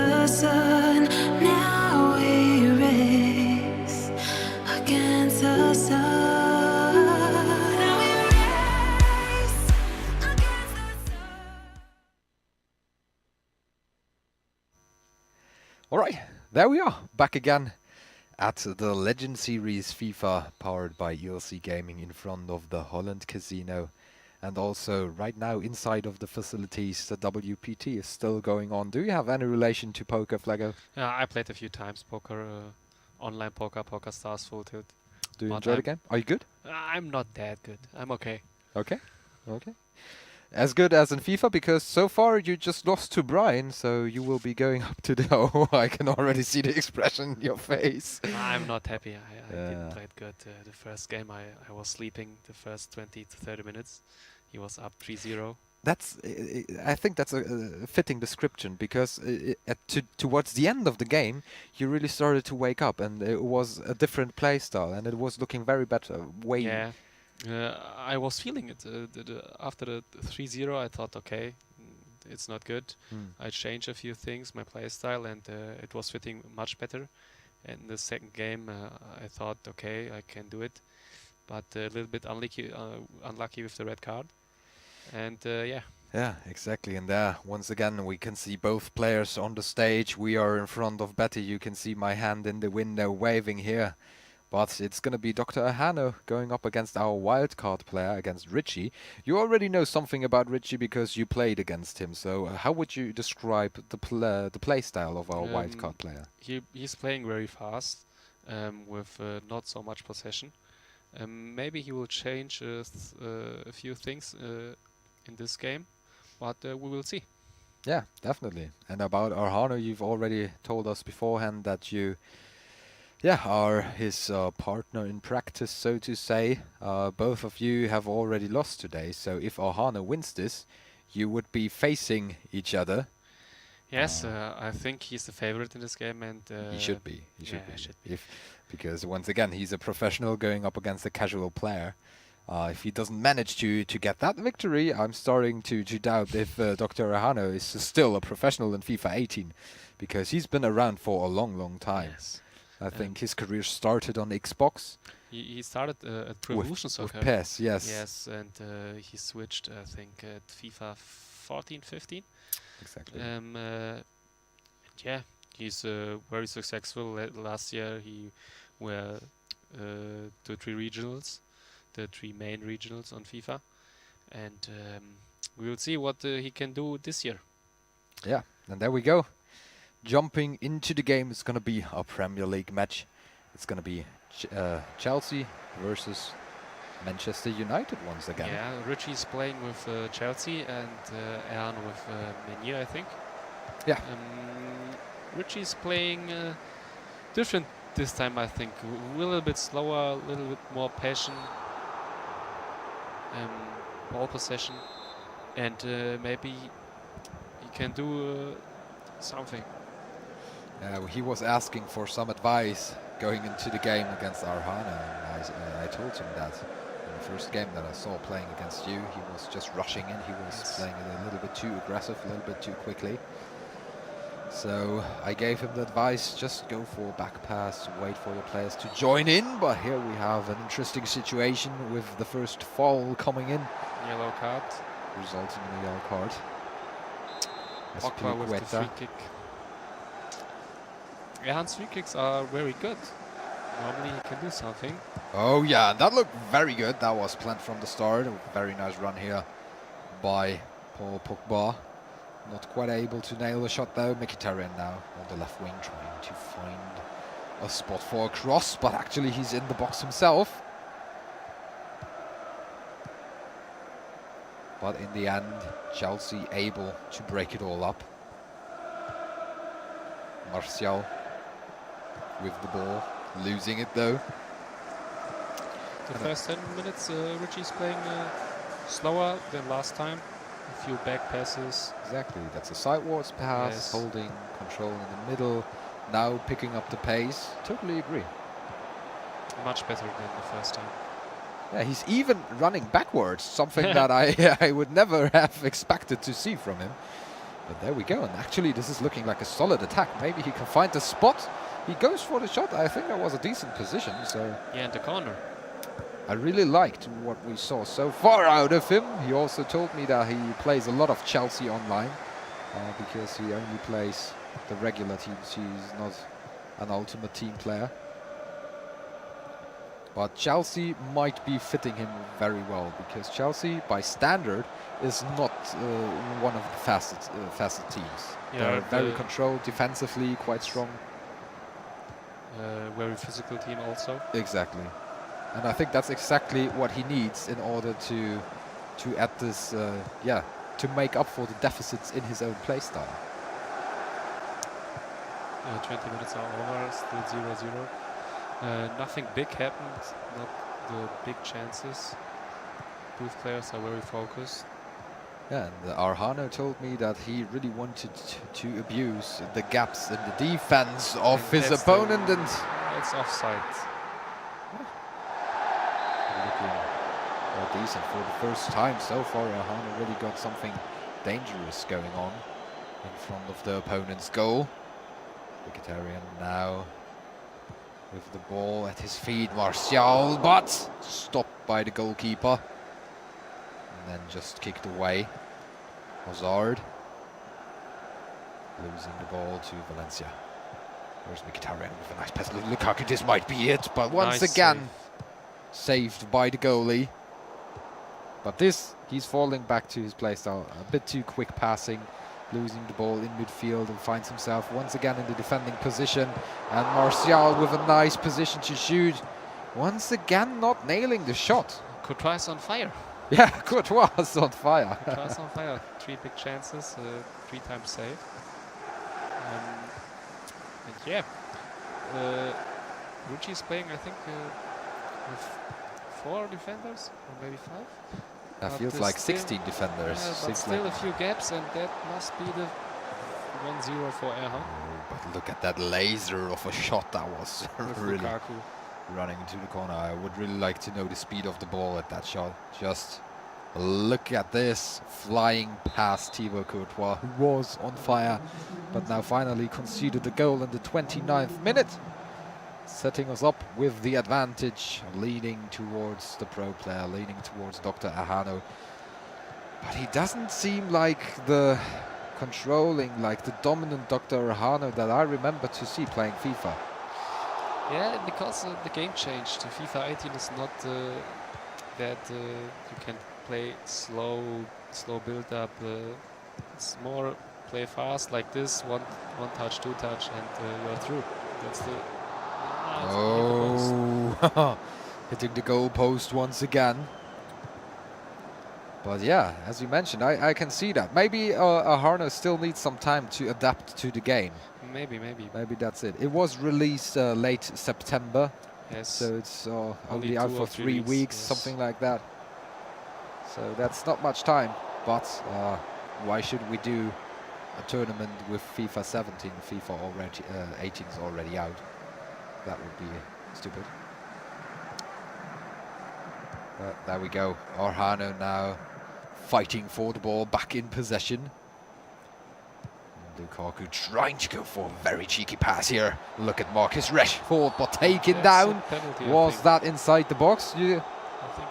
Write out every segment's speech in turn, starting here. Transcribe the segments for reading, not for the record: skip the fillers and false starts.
the sun. Now we race against the sun. Now we race against the sun. Alright, there we are, back again at the Legend Series FIFA powered by ELC Gaming in front of the Holland Casino. And also right now inside of the facilities the WPT is still going on. Do you have any relation to poker, Flaggo? I played a few times poker, online poker, Poker Stars Full Tilt. Do you But enjoy the I'm- game? Are you good? I'm not that good. I'm okay. Okay, okay. As good as in FIFA, because so far you just lost to Brian, so you will be going up to the... Oh, I can already see the expression in your face. I'm not happy. I Yeah. didn't play it good. The first game I was sleeping the first 20 to 30 minutes. He was up 3-0. That's, I think that's a fitting description, because towards the end of the game, you really started to wake up, and it was a different play style, and it was looking very better, way... Yeah. I was feeling it. After the 3-0, I thought, okay, it's not good. Hmm. I changed a few things, my play style, and it was fitting much better. And the second game, I thought, okay, I can do it, but a little bit unlucky with the red card. And yeah, Yeah, exactly. And there, once again, we can see both players on the stage. We are in front of Betty. You can see my hand in the window waving here. But it's going to be Dr.Erhano going up against our wildcard player, against Ritchie. You already know something about Ritchie because you played against him. So how would you describe the play style of our wildcard player? he's playing very fast with not so much possession. Maybe he will change a few things in this game, but we will see. Yeah, definitely. And about Erhano, you've already told us beforehand that you are his partner in practice, so to say. Both of you have already lost today, so if Erhano wins this, you would be facing each other. Yes, I think he's the favorite in this game, and He should be. He should yeah, be. should be. Because once again, he's a professional going up against a casual player. If he doesn't manage to get that victory, I'm starting to doubt if Dr.Erhano is still a professional in FIFA 18, because he's been around for a long, long time. Yes. I think his career started on Xbox. He started at Pro Evolution Soccer. With PES, yes. Yes, and he switched, I think, at FIFA 14, 15. Exactly. Yeah, he's very successful. Last year he were the three main regionals on FIFA, and we will see what he can do this year. Yeah, and there we go. Jumping into the game, it's going to be a Premier League match. It's going to be Chelsea versus Manchester United once again. Yeah, Ritchie's playing with Chelsea and Erhano with Menu, I think. Yeah. Ritchie's playing different this time, I think. A little bit slower, a little bit more passion, ball possession, and maybe he can do something. He was asking for some advice going into the game against Erhano, and I told him that in the first game that I saw playing against you, he was just rushing in. He was playing it a little bit too aggressive, a little bit too quickly. So I gave him the advice, just go for a back pass, wait for your players to join in. But here we have an interesting situation with the first foul coming in, Yellow card. resulting in a yellow card. Pogba with the free kick. Erhan's free kicks are very good. Normally he can do something. Oh yeah, that looked very good. That was planned from the start. A very nice run here by Paul Pogba. Not quite able to nail the shot though. Mkhitaryan now on the left wing trying to find a spot for a cross, but actually he's in the box himself. But in the end, Chelsea able to break it all up. Martial with the ball, losing it though. The first 10 minutes, Ritchie's playing slower than last time. A few back passes. Exactly, that's a sidewards pass, Yes. holding control in the middle, now picking up the pace. Totally agree. Much better than the first time. Yeah, he's even running backwards, something that I would never have expected to see from him. But there we go, and actually this is looking like a solid attack. Maybe he can find the spot. He goes for the shot. I think that was a decent position, so... Yeah, in the corner. I really liked what we saw so far out of him. He also told me that he plays a lot of Chelsea online, because he only plays the regular teams. He's not an ultimate team player. But Chelsea might be fitting him very well, because Chelsea, by standard, is not one of the fastest teams. Yeah, They're very controlled defensively, quite strong. Very physical team also. Exactly, and I think that's exactly what he needs in order to add this, to make up for the deficits in his own playstyle. 20 minutes are over, still 0-0. Nothing big happened, not the big chances. Both players are very focused. Yeah, and Erhano told me that he really wanted to abuse the gaps in the defense of his opponent, and it's offside. Looking decent for the first time so far. Erhano really got something dangerous going on in front of the opponent's goal. Vegetarian now with the ball at his feet. Martial, but stopped by the goalkeeper. And then just kicked away. Hazard losing the ball to Valencia. There's Mkhitaryan with a nice pass. Lukaku, this might be it, but once Nice again saved by the goalie. But this, he's falling back to his playstyle. A bit too quick passing, losing the ball in midfield, and finds himself once again in the defending position. And Martial with a nice position to shoot. Once again not nailing the shot. Courtois on fire. Yeah, Courtois is on fire. Courtois on fire. 3 big chances, 3 times saved. And yeah, Ritchie is playing, I think, with 4 defenders, or maybe 5. That feels like 16 defenders. Yeah, but still a few gaps, and that must be the 1-0 for Erhano. Oh, but look at that laser of a shot. That was really Lukaku. running into the corner. I would really like to know the speed of the ball at that shot. Just look at this, flying past Thibaut Courtois, who was on fire, but now finally conceded the goal in the 29th minute, setting us up with the advantage, leaning towards the pro player, leaning towards Dr.Erhano. But he doesn't seem like the controlling, like the dominant Dr.Erhano that I remember to see playing FIFA. Yeah, because the game changed. FIFA 18 is not that you can play slow build up. It's more play fast like this, one touch, 2 touch, and you're through. That's the... Oh, hitting the goal post once again. But yeah, as you mentioned, I can see that. Maybe Erhano still needs some time to adapt to the game. Maybe. Maybe that's it. It was released late September. Yes. So it's only out 2 for or 3 weeks, weeks, yes. something like that. So that's not much time. But why should we do a tournament with FIFA 17? FIFA already 18 is already out. That would be stupid. But there we go. Erhano now fighting for the ball, back in possession. Lukaku trying to go for a very cheeky pass here. Look at Marcus Rashford, but taken down. Penalty, Was that inside the box? I think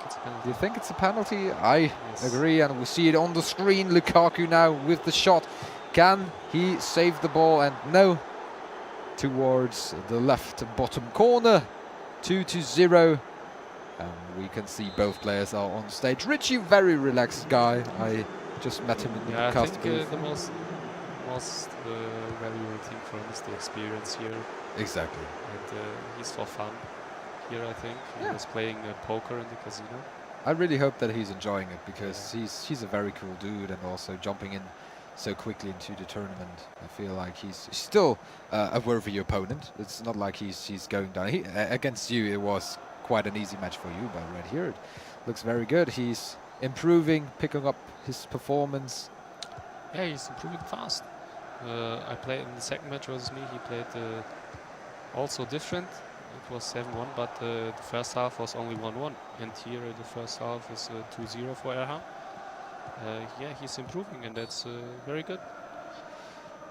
it's a penalty. You think it's a penalty? I Yes. agree, and we see it on the screen. Lukaku now with the shot. Can he save the ball? And no. Towards the left bottom corner. 2-0. And we can see both players are on stage. Ritchie, very relaxed guy. I just met him in the Yeah, I cast think booth. the most valuable thing for him is the experience here, Exactly. and he's for fun here. I think he Yeah. was playing poker in the casino. I really hope that he's enjoying it, because he's a very cool dude, and also jumping in so quickly into the tournament. I feel like he's still a worthy opponent. It's not like he's going down. Against you, it was quite an easy match for you, but right here it looks very good. He's improving, picking up his performance. Yeah, he's improving fast. I played in the second match versus me. He played also different. It was 7-1, but the first half was only 1-1. And here the first half is 2-0 for Erhano. Yeah, he's improving, and that's very good.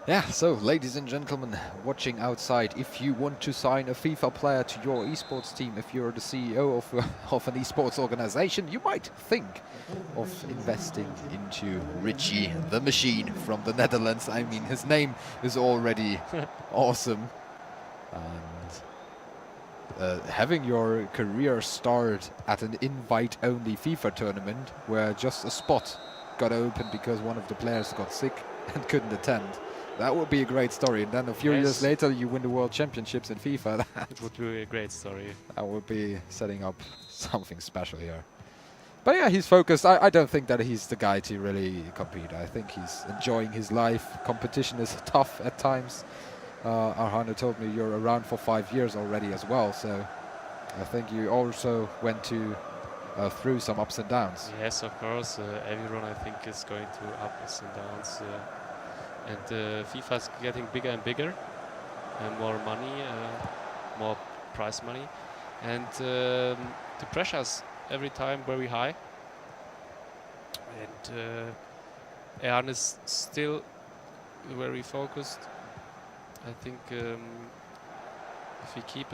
Yeah, so ladies and gentlemen watching outside, if you want to sign a FIFA player to your esports team, if you're the CEO of an esports organization, you might think of investing into Ritchie, the machine from the Netherlands. I mean, his name is already awesome. And having your career start at an invite-only FIFA tournament where just a spot got open because one of the players got sick and couldn't attend. That would be a great story. And then a few years later, you win the World Championships in FIFA. It would be a great story. That would be setting up something special here. But yeah, he's focused. I don't think that he's the guy to really compete. I think he's enjoying his life. Competition is tough at times. Erhano told me you're around for 5 years already as well. So I think you also went through some ups and downs. Yes, of course. Everyone, I think, is going through ups and downs. And FIFA is getting bigger and bigger, and more money, more prize money, and the pressure's every time very high. And Erhan is still very focused. I think if we keep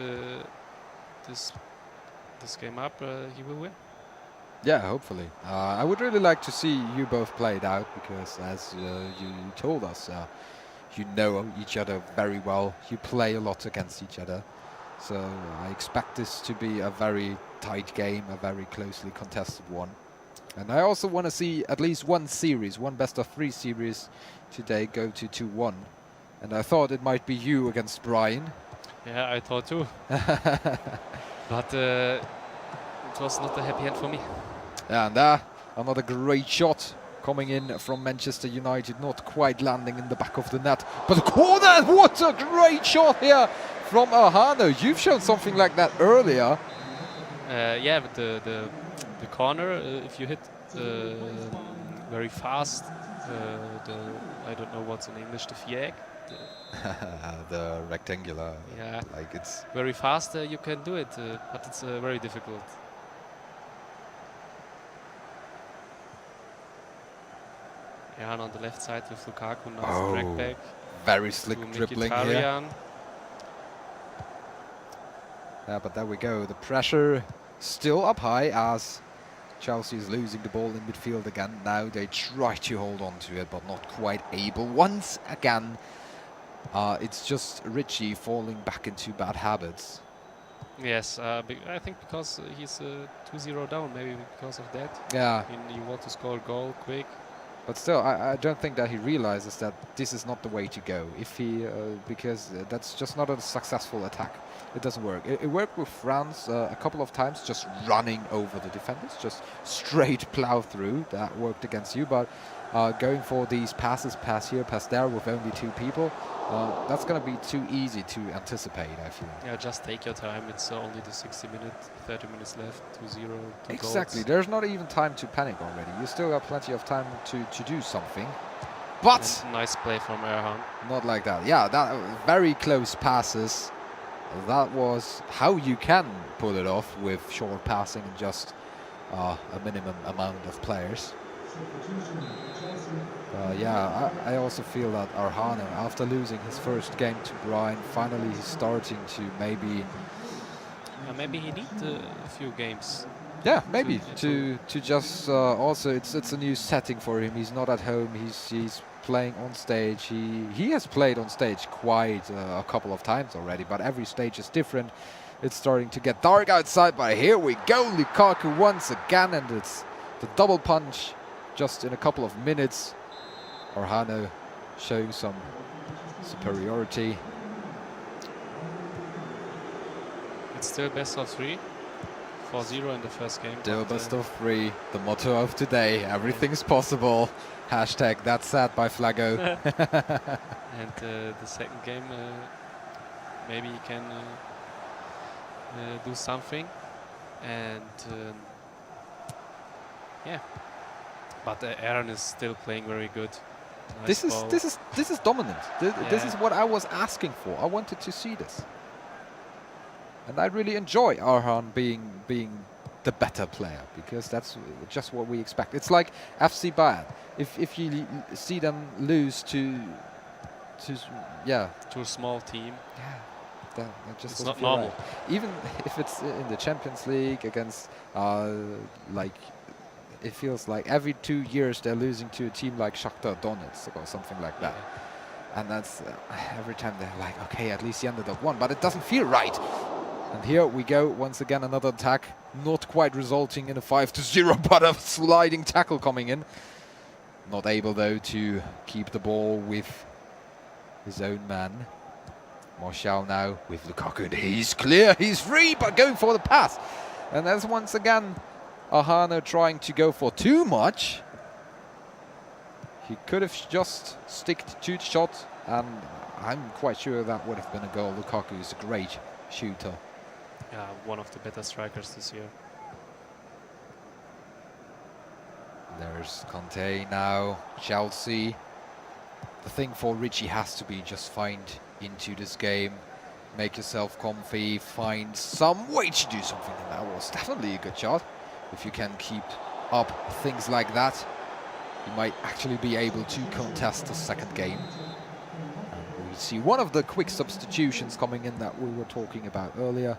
this game up, he will win. Yeah, hopefully. I would really like to see you both play it out because, as you told us, you know each other very well. You play a lot against each other. So I expect this to be a very tight game, a very closely contested one. And I also want to see at least one series, one best-of-3 series today go to 2-1. And I thought it might be you against Brian. Yeah, I thought too. But it was not a happy end for me. And another great shot coming in from Manchester United, not quite landing in the back of the net. But the corner, what a great shot here from Erhano. You've shown something like that earlier. Yeah, but the corner, if you hit very fast, I don't know what's in English, the viereck. The rectangular. Yeah, like it's very fast. You can do it, but it's very difficult. Erhan on the left side with Lukaku, nice drag back. Very slick dribbling here. Yeah, but there we go. The pressure still up high as Chelsea is losing the ball in midfield again. Now they try to hold on to it, but not quite able. Once again, it's just Ritchie falling back into bad habits. Yes, I think because he's 2-0 down, maybe because of that. Yeah. You want to score a goal quick. But still, I don't think that he realizes that this is not the way to go. If he, because that's just not a successful attack. It doesn't work. It worked with France a couple of times, just running over the defenders, just straight plow through. That worked against you, but going for these passes, pass here, pass there with only 2 people, that's going to be too easy to anticipate, I feel. Yeah, just take your time. It's only the 60 minutes, 30 minutes left, 2-0. Exactly. There's not even time to panic already. You still got plenty of time to do something. But and nice play from Erhan. Not like that. Yeah, that very close passes. That was how you can pull it off with short passing and just a minimum amount of players. Yeah, I also feel that Erhano, after losing his first game to Brian, finally he's starting to maybe... maybe he needs a few games. Yeah, maybe to just also it's a new setting for him. He's not at home. He's playing on stage. He has played on stage quite a couple of times already, but every stage is different. It's starting to get dark outside, but here we go, Lukaku once again, and it's the double punch just in a couple of minutes. Erhano showing some superiority. It's still best of 3. 4-0 in the first game. Still best of 3, the motto of today. Everything's possible. Hashtag that's sad by Flago. And the second game, maybe he can do something. And yeah, but Erhan is still playing very good. Nice This is dominant. This is what I was asking for. I wanted to see this. And I really enjoy Erhan being the better player, because that's just what we expect. It's like FC Bayern. If you see them lose to yeah, to a small team. yeah, that just It's doesn't not feel normal. right. Even if it's in the Champions League against, like, it feels like every 2 years they're losing to a team like Shakhtar Donetsk or something like that. And that's every time they're like, okay, at least the underdog won, but it doesn't feel right. And here we go, once again, another attack, not quite resulting in a 5-0, but a sliding tackle coming in. Not able, though, to keep the ball with his own man. Martial now with Lukaku, and he's clear, he's free, but going for the pass. And that's once again Erhano trying to go for too much. He could have just sticked to the shot, and I'm quite sure that would have been a goal. Lukaku is a great shooter. Yeah, one of the better strikers this year. There's Conte now, Chelsea. The thing for Ritchie has to be just find into this game, make yourself comfy, find some way to do something. And that was definitely a good shot. If you can keep up things like that, you might actually be able to contest the second game. And we see one of the quick substitutions coming in that we were talking about earlier.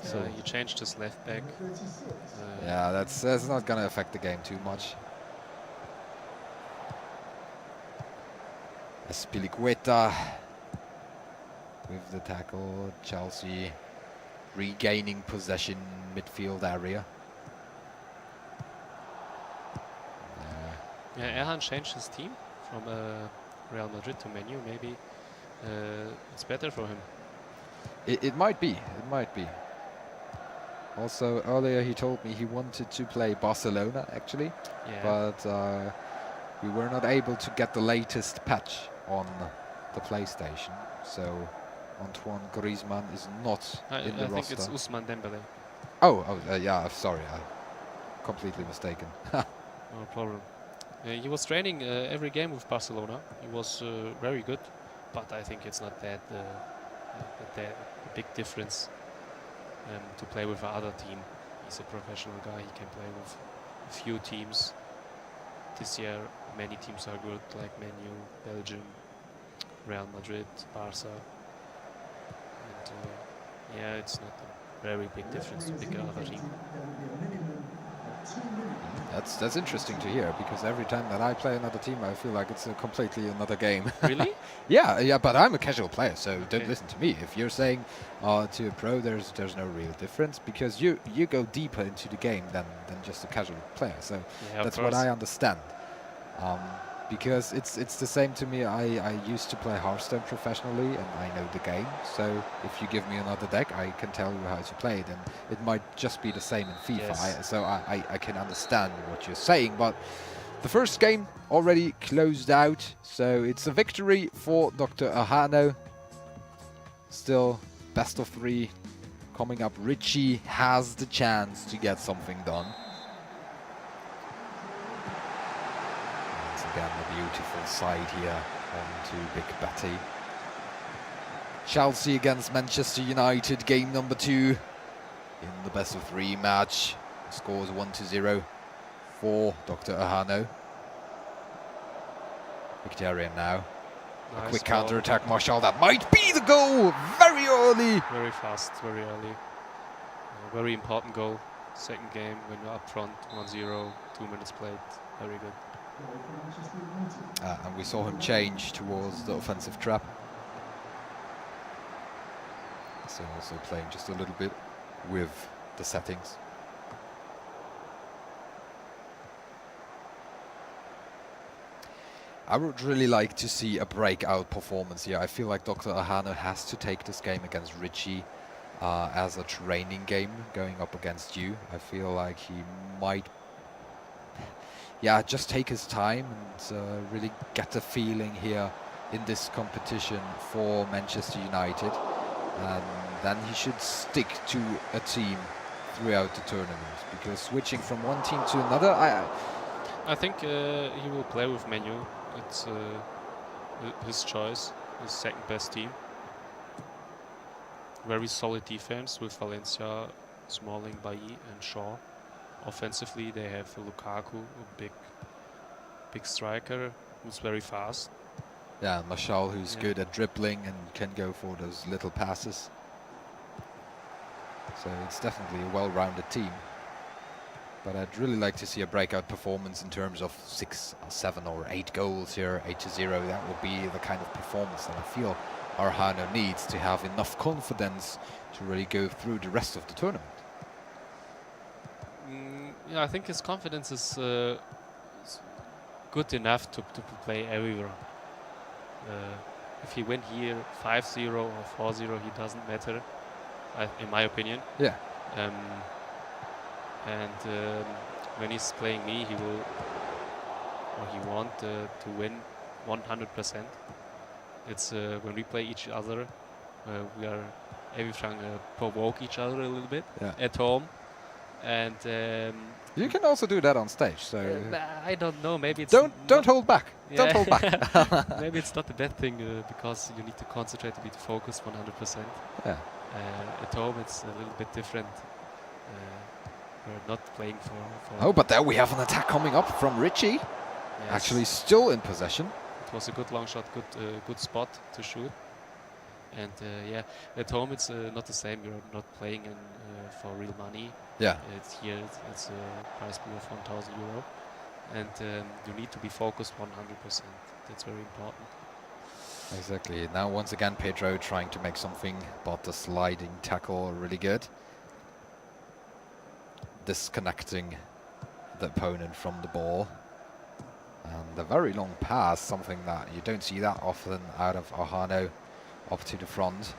So he changed his left back. Yeah, that's not going to affect the game too much. Azpilicueta with the tackle. Chelsea regaining possession midfield area. Yeah, Erhan changed his team from Real Madrid to Man U. Maybe it's better for him. It might be. It might be. Also, earlier he told me he wanted to play Barcelona, actually. Yeah. But we were not able to get the latest patch on the PlayStation. So Antoine Griezmann is not in the I think roster. it's Ousmane Dembele. Yeah, sorry. Completely mistaken. No problem. He was training every game with Barcelona. He was very good, but I think it's not that big difference to play with another team. He's a professional guy. He can play with a few teams. This year, many teams are good, like Man U, Belgium, Real Madrid, Barca. And yeah, it's not a very big difference to pick another team. That's interesting to hear, because every time that I play another team, I feel like it's a completely another game. Really? Yeah, but I'm a casual player, so don't Okay. listen to me. If you're saying to a pro, there's no real difference, because you go deeper into the game than just a casual player. So Yeah, of that's what course. I understand. Because it's the same to me. I used to play Hearthstone professionally, and I know the game. So if you give me another deck, I can tell you how to play it, and it might just be the same in FIFA. Yes. I can understand what you're saying, but the first game already closed out, so it's a victory for Dr.Erhano. Still best of 3 coming up. Ritchie has the chance to get something done. Again, the beautiful side here onto Big Betty. Chelsea against Manchester United, game number 2 in the best of 3 match. Scores 1-0 for Dr.Erhano. Mkhitaryan now. A Nice quick ball. counter-attack, Martial. That might be the goal! Very early! Very fast, very early. Very important goal. Second game when you're up front, 1-0, 2 minutes played. Very good. And we saw him change towards the offensive trap. So also playing just a little bit with the settings. I would really like to see a breakout performance here. I feel like Dr.Erhano has to take this game against Ritchie as a training game going up against you. I feel like he might just take his time and really get a feeling here in this competition for Manchester United. And then he should stick to a team throughout the tournament, because switching from one team to another, I think he will play with Man U. It's his choice, his second best team. Very solid defense with Valencia, Smalling, Bailly and Shaw. Offensively, they have Lukaku, a big striker who's very fast. Yeah, Marshall, who's good at dribbling and can go for those little passes. So it's definitely a well-rounded team. But I'd really like to see a breakout performance in terms of 6, 7 or 8 goals here, 8-0. That would be the kind of performance that I feel Erhano needs to have enough confidence to really go through the rest of the tournament. Yeah, I think his confidence is good enough to play everywhere. If he win here 5-0 or 4-0, he doesn't matter, in my opinion. Yeah. When he's playing me, he will, or he want to win 100%. It's when we play each other, we are every time provoke each other a little bit at home, and you can also do that on stage. So I don't know. Maybe it's don't hold back. Yeah. Don't hold back. Maybe it's not a bad thing because you need to concentrate, to be focused 100%. Yeah. At home, it's a little bit different. We're not playing for. Oh, but there we have an attack coming up from Ritchie. Yes. Actually, still in possession. It was a good long shot, good spot to shoot. And yeah, at home it's not the same. You're not playing for real money. Yeah. It's here. It's a prize pool of €1,000, and you need to be focused 100%. That's very important. Exactly. Now once again Pedro trying to make something, but the sliding tackle really good. Disconnecting the opponent from the ball. And a very long pass, something that you don't see that often out of Erhano, up to the front.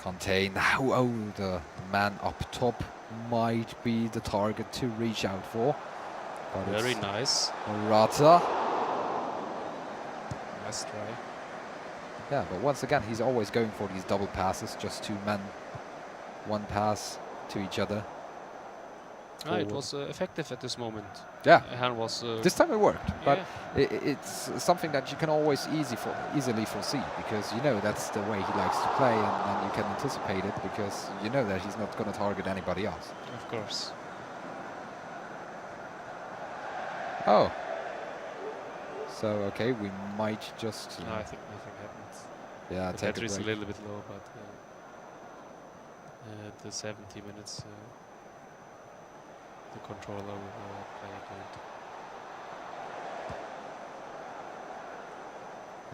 Conte now, oh, the man up top might be the target to reach out for. But very nice. Morata. Nice try. Yeah, but once again, he's always going for these double passes, just 2 men, 1 pass to each other. It was effective at this moment. Yeah, was this time it worked, but it's something that you can always easily foresee, because you know that's the way he likes to play, and you can anticipate it because you know that he's not going to target anybody else. Of course. Oh. So, okay, we might just... No, I think nothing happens. Yeah, the take battery a is a break. little bit low, but the 70 minutes, the controller will play good.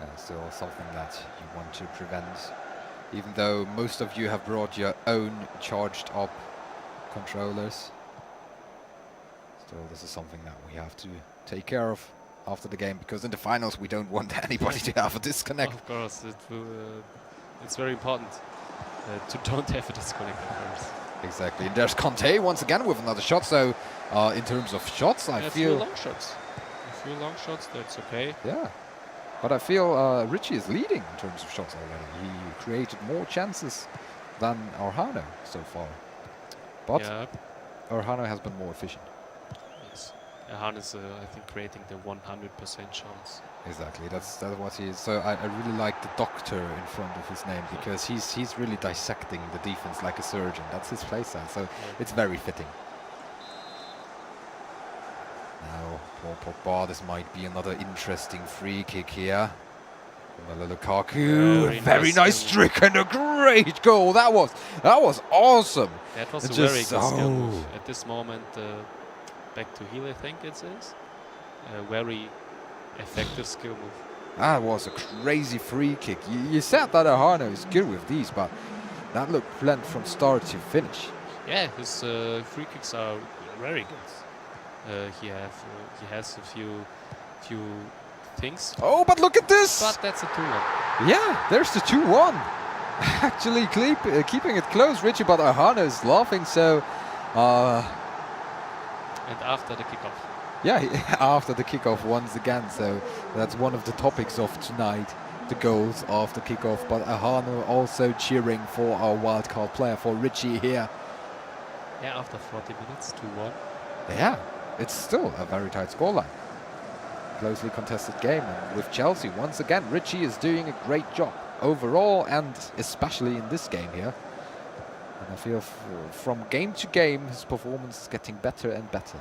Yeah, still something that you want to prevent. Even though most of you have brought your own charged up controllers. Still, this is something that we have to take care of after the game, because in the finals we don't want anybody to have a disconnect. Of course, it's very important to don't have a disconnect, of course. Exactly, and there's Conte once again with another shot, so in terms of shots, I feel... A few long shots, that's okay. Yeah, but I feel Ritchie is leading in terms of shots already. He created more chances than Erhano so far. But Erhano has been more efficient. Yes, Erhano is, I think, creating the 100% chance. Exactly, that's what he is. So I really like the doctor in front of his name, because he's really dissecting the defense like a surgeon. That's his playstyle, so it's very fitting. Now, Paul Pogba, this might be another interesting free kick here. Lukaku, very nice trick and a great goal. That was awesome. That was a very good skill move. At this moment, back to heel, I think it is. Very effective skill move. That was a crazy free kick. You said that Erhano is good with these, but that looked planned from start to finish. Yeah, his free kicks are very good. He has a few things. Oh, but look at this! But that's a 2-1. Yeah, there's the 2-1. Actually keeping it close, Ritchie, but Erhano is laughing, so... And after the kickoff. Yeah, after the kickoff once again, so that's one of the topics of tonight, the goals after kickoff. But Erhano also cheering for our wildcard player, for Ritchie here. Yeah, after 40 minutes, 2-1. Yeah, it's still a very tight scoreline. Closely contested game, and with Chelsea, once again, Ritchie is doing a great job overall, and especially in this game here. And I feel from game to game, his performance is getting better and better.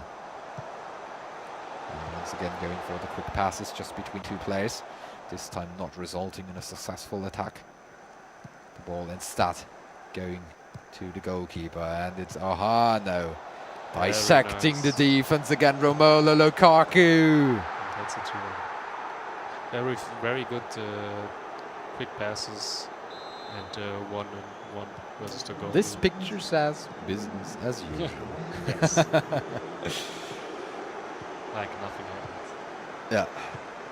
And once again, going for the quick passes just between 2 players. This time not resulting in a successful attack. The ball instead going to the goalkeeper, and it's Erhano dissecting nice. the defense again. Romelu Lukaku. And that's a 2-1. Very good quick passes and 1-on-1 versus the goal. This picture says business as usual. Yes. Like nothing happened. Yeah.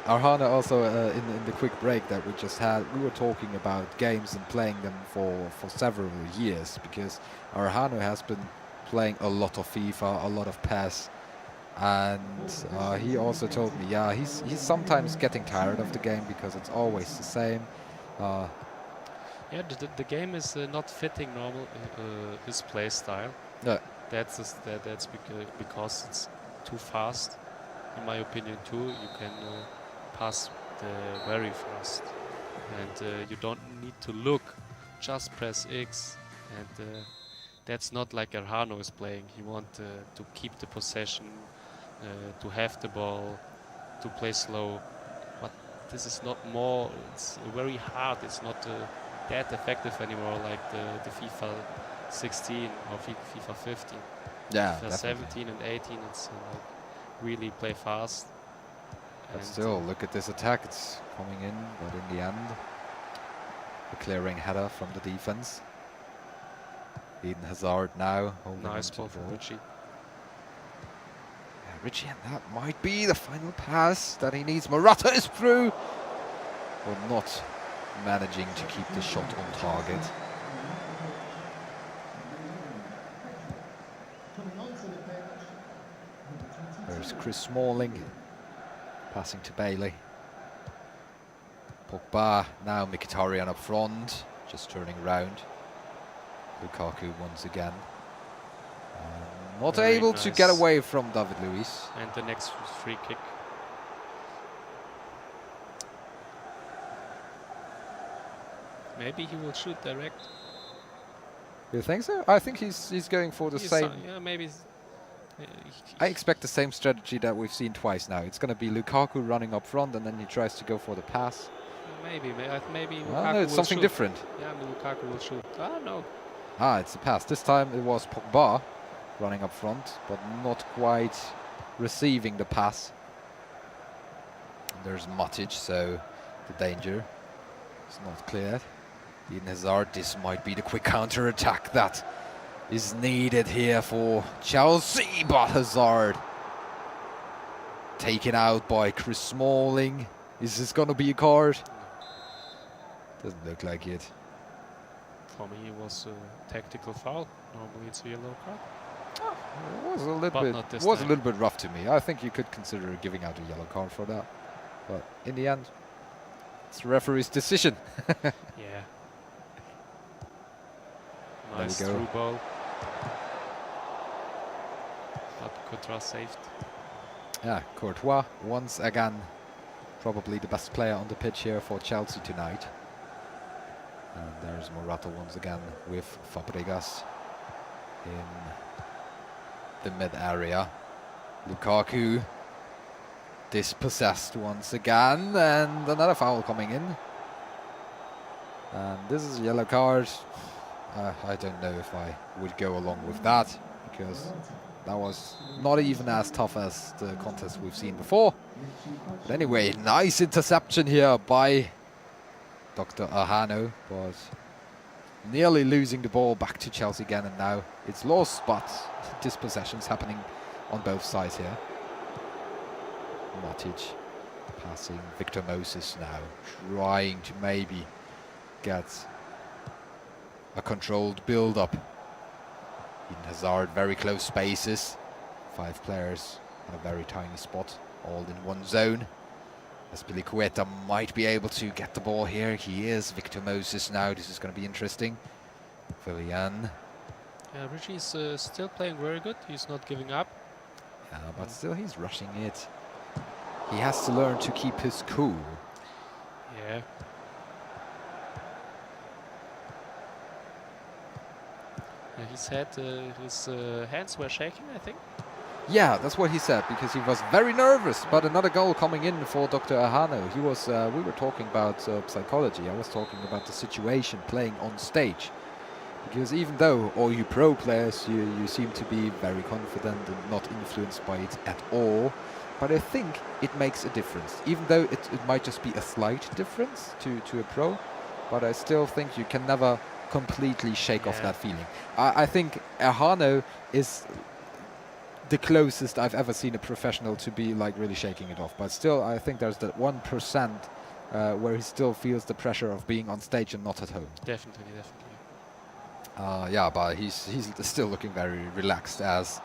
Erhano also, in the quick break that we just had, we were talking about games and playing them for several years, because Erhano has been playing a lot of FIFA, a lot of PES, and he also told me, yeah, he's sometimes getting tired of the game because it's always the same. Yeah, the game is not fitting his play style. Yeah. That's because it's too fast, in my opinion too. You can pass very fast, and you don't need to look, just press X, and that's not like Erhano is playing. He wants to keep the possession, to have the ball, to play slow, but this is not more, it's very hard, it's not that effective anymore like the FIFA 16 or FIFA 15. Yeah, FIFA 17 and 18, it's like really play fast. But And, still, look at this attack. It's coming in, but in the end, a clearing header from the defense. Eden Hazard now holding nice on to ball the from ball. Ritchie. Yeah, Ritchie, and that might be the final pass that he needs. Morata is through, but not managing to keep the shot on target. There's Chris Smalling passing to Bailey. Pogba, now Mkhitaryan up front, just turning round. Lukaku once again. Not Very able to get nice. away from David Luiz. And the next free kick. Maybe he will shoot direct. You think so? I think he's going for the same. Yeah, maybe. I expect the same strategy that we've seen twice now. It's going to be Lukaku running up front, and then he tries to go for the pass. Maybe Oh, no, it's something different. Yeah, Lukaku will shoot. Ah, no. Ah, it's a pass. This time it was Pogba running up front, but not quite receiving the pass. And there's Matic, so the danger is not cleared. Eden Hazard, this might be the quick counter-attack that is needed here for Chelsea, but Hazard taken out by Chris Smalling. Is this going to be a card? Doesn't look like it. For me, it was a tactical foul. Normally, it's a yellow card. It was a little But bit. not this Was a time. little bit rough to me. I think you could consider giving out a yellow card for that, but in the end, it's the referee's decision. Yeah. There Nice we go. through ball. But Courtois saved. Yeah, Courtois once again, probably the best player on the pitch here for Chelsea tonight. And there's Morata once again with Fabregas in the mid area. Lukaku dispossessed once again, and another foul coming in. And this is a yellow card. I don't know if I would go along with that, because that was not even as tough as the contest we've seen before. But anyway, nice interception here by Dr.Erhano, but nearly losing the ball back to Chelsea again, and now it's lost, but dispossessions happening on both sides here. Matic passing, Victor Moses now trying to maybe get a controlled build-up. Eden Hazard, very close spaces. 5 players on a very tiny spot, all in one zone. Azpilicueta might be able to get the ball here. He is. Victor Moses now. This is going to be interesting. Willian. Yeah, Ritchie is still playing very good. He's not giving up. Yeah, but still he's rushing it. He has to learn to keep his cool. Yeah. He said his hands were shaking, I think. Yeah, that's what he said, because he was very nervous. But another goal coming in for Dr.Erhano. He was. We were talking about psychology. I was talking about the situation playing on stage. Because even though all you pro players, you seem to be very confident and not influenced by it at all, but I think it makes a difference. Even though it might just be a slight difference to a pro, but I still think you can never completely shake off that feeling. I think Erhano is the closest I've ever seen a professional to be like really shaking it off. But still, I think there's that 1% where he still feels the pressure of being on stage and not at home. Definitely. Yeah, but he's still looking very relaxed, as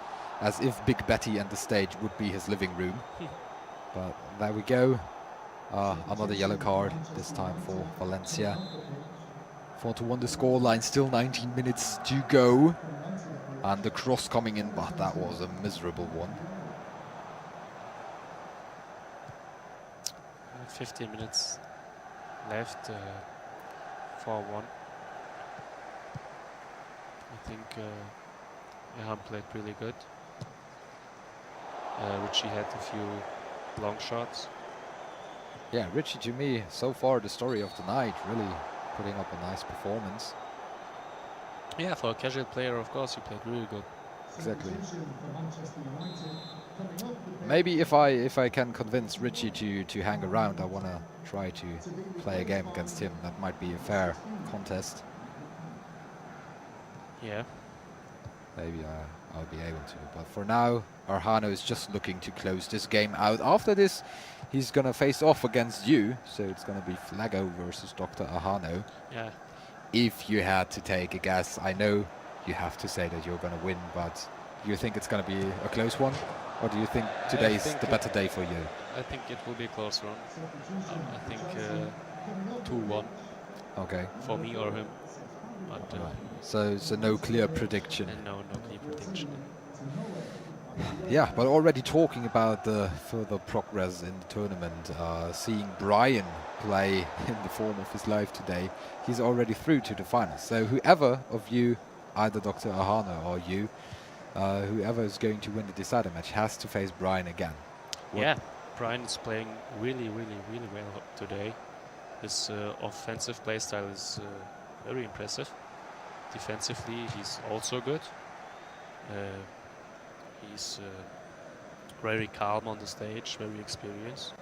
if Big Betty and the stage would be his living room. But there we go. Another yellow card, this time for Valencia. 4-1 the scoreline, still 19 minutes to go. And the cross coming in, but that was a miserable one. 15 minutes left, 4-1. I think Erhan played really good. Ritchie had a few long shots. Yeah, Ritchie, to me, so far the story of the night, really putting up a nice performance. Yeah, for a casual player, of course, he played really good. Exactly. Maybe if I can convince Ritchie to hang around, I want to try to play a game against him. That might be a fair contest. Yeah. Maybe I'll be able to. But for now, Erhano is just looking to close this game out. After this, he's going to face off against you. So it's going to be Flago versus Dr.Erhano. Yeah. If you had to take a guess, I know you have to say that you're going to win, but do you think it's going to be a close one? Or do you think today's the better day for you? I think it will be a close run. I think 2-1. Okay. For me or him. But, so no clear prediction. No clear prediction. Yeah, but already talking about the further progress in the tournament, seeing Brian play in the form of his life today, he's already through to the finals. So whoever of you, either Dr.Erhano or you, whoever is going to win the decider match has to face Brian again. Yeah, Brian is playing really well today. His offensive playstyle is very impressive. Defensively, he's also good. He's very calm on the stage, very experienced.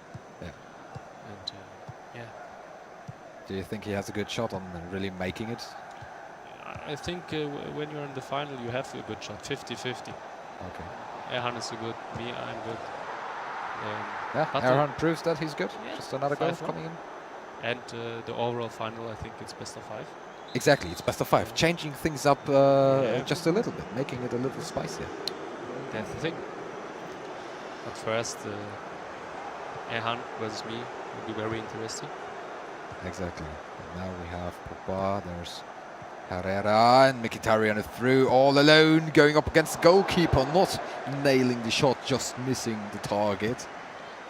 Yeah. And yeah. Do you think he has a good shot on really making it? I think when you're in the final, you have a good shot, 50-50. Okay. Erhan is good, me, I'm good. Yeah, Erhan proves that he's good. Yeah, Just another goal 5-1. coming in. And the overall final, I think it's best of 5. Exactly, it's best of 5. Changing things up just a little bit, making it a little spicier. That's the thing. But first, Erhan versus me will be very interesting. Exactly. And now we have Pogba, there's Herrera, and Mkhitaryan is through all alone, going up against the goalkeeper, not nailing the shot, just missing the target.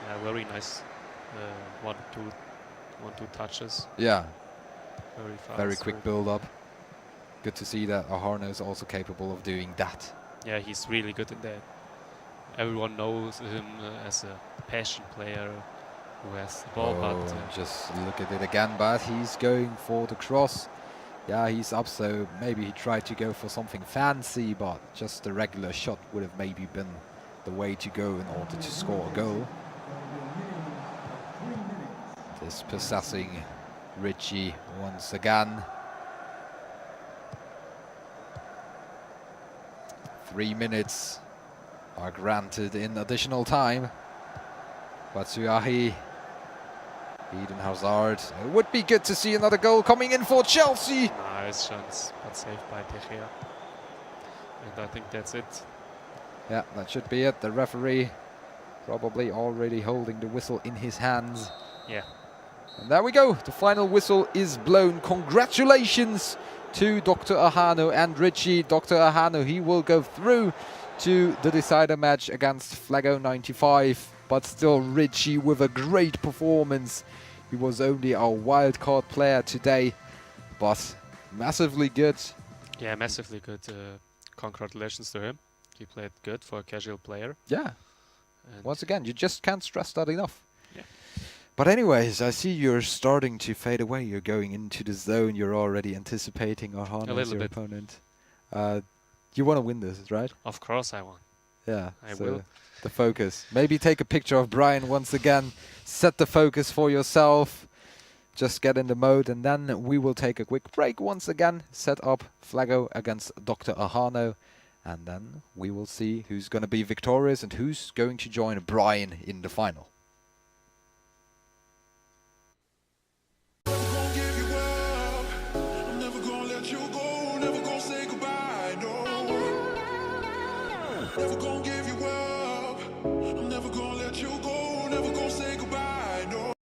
Yeah, very nice. 1-2 touches. Yeah, Very fast. very quick build-up. Good to see that Erhano is also capable of doing that. Yeah, he's really good in that. Everyone knows him as a passion player who has the ball, but just look at it again, but he's going for the cross. Yeah, he's up, so maybe he tried to go for something fancy, but just a regular shot would have maybe been the way to go in order to score a goal. This possessing Ritchie once again. 3 minutes are granted in additional time. Batshuayi, Eden Hazard. It would be good to see another goal coming in for Chelsea. nice chance, but saved by De Gea. And I think that's it. Yeah, that should be it. The referee probably already holding the whistle in his hands. Yeah. And there we go. The final whistle is blown. Congratulations to Dr.Erhano and Ritchie. Dr.Erhano, he will go through to the decider match against Flago 95. But still, Ritchie with a great performance. He was only our wildcard player today, but massively good. Yeah, massively good. Congratulations to him. He played good for a casual player. Yeah. And Once again, you just can't stress that enough. Yeah. But anyways, I see you're starting to fade away. You're going into the zone. You're already anticipating Erhano as little your bit. opponent. You want to win this, right? of course I won. Yeah. I so will. The focus. Maybe take a picture of Brian once again. Set the focus for yourself. Just get in the mode, and then we will take a quick break once again. Set up Flago against Dr.Erhano. And then we will see who's going to be victorious and who's going to join Brian in the final.